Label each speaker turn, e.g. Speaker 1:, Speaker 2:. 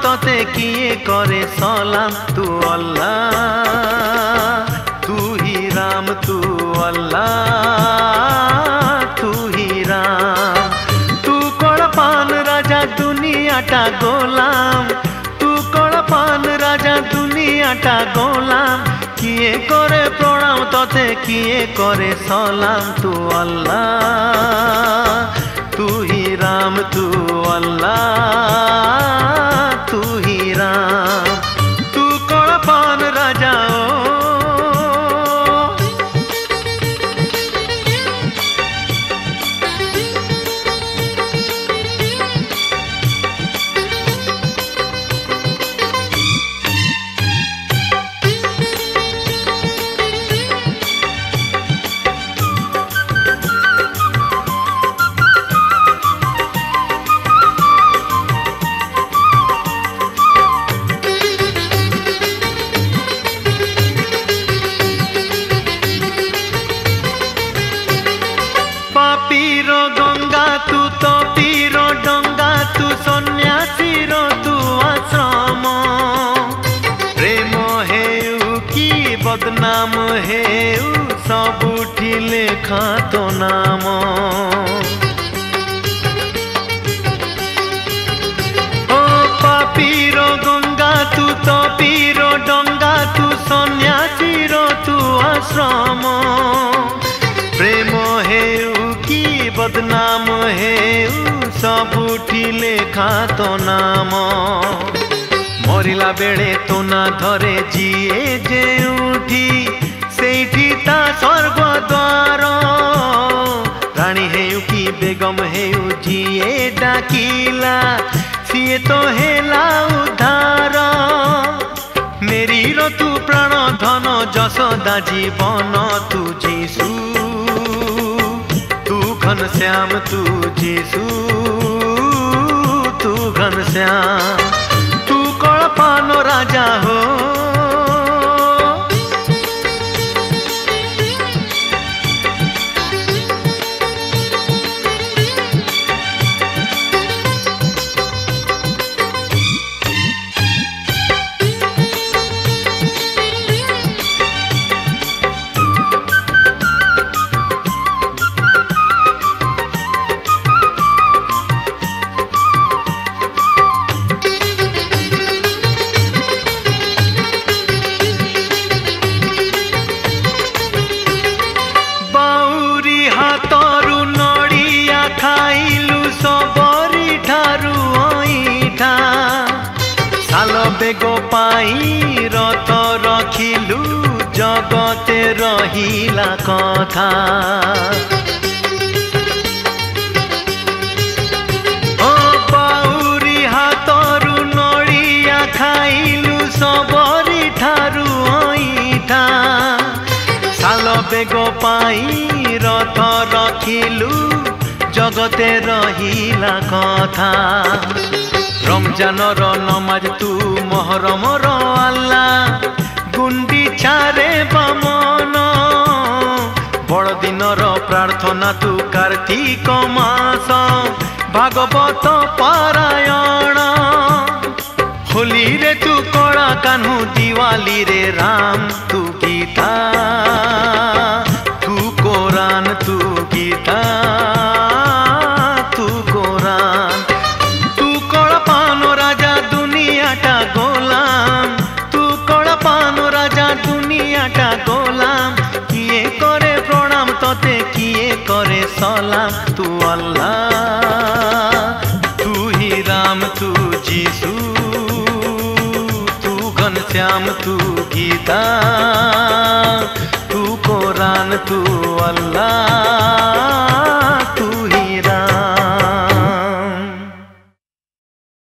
Speaker 1: तोते किए करे सलाम तू अल्लाह तू ही राम तू अल्लाह तू ही राम। तू कड़पान राजा दुनियाटा गोलाम तू कड़पान राजा दुनियाटा गोलाम किए करे प्रणाम तोते किए करे सलाम तू अल्लाह तू ही राम तू अल्लाह तू ही राम। तू कड़पान राजा पीरो गंगा तू तो पीरो डंगा तू सन्यासीर तू आश्रम प्रेम हेउ कि बदनाम हेउ सबुठी लेखा तो नाम। ओ पापीरो गंगा तू तो पीरो डंगा तू सन्यासीर तू आश्रम प्रेम हेउ कि बदनाम हेउ सबुठी लेखा तो नाम। मरिला बेले तो ना धरे जिए जेउठी सेठी ता स्वर्ग द्वार रानी हेउ कि बेगम हेउ जिए डाकिला सिए तो हेला उद्धार। मेरी रो तू प्राण धन जशोदा जीवन तू जीशु घनश्याम तू जीशु तू घनश्याम। तू कड़पान राजा हो हाथरू नड़िया खाइलु सबरी ठारू अईठा साल बेग पाई रथ रखिलु जगते रहिला कथा। ओ बाउरी हाथरू नड़िया खाइलु सबरी ठारू अईठा साल बेग पाई रथ रखिलु जगते रहिला कथा। रमजानर नमाज तू महरमर अल्लाह गुंडीचारे बमन बड़दिनर प्रार्थना तू कार्तिक मास भागवत पारायण होली रे तू कड़ा कान्हू दिवाली रे राम तू गीता तू कुरान तू गीता तू कुरान। तू कड़पान राजा दुनियाटा गोलाम तू कड़पान राजा दुनियाटा गोलाम किए करे प्रणाम तोते किए करे सलाम तू अल्लाह तू ही राम तू जीशु तू घनश्याम तू गीता तू कुरान तू अल्लाह।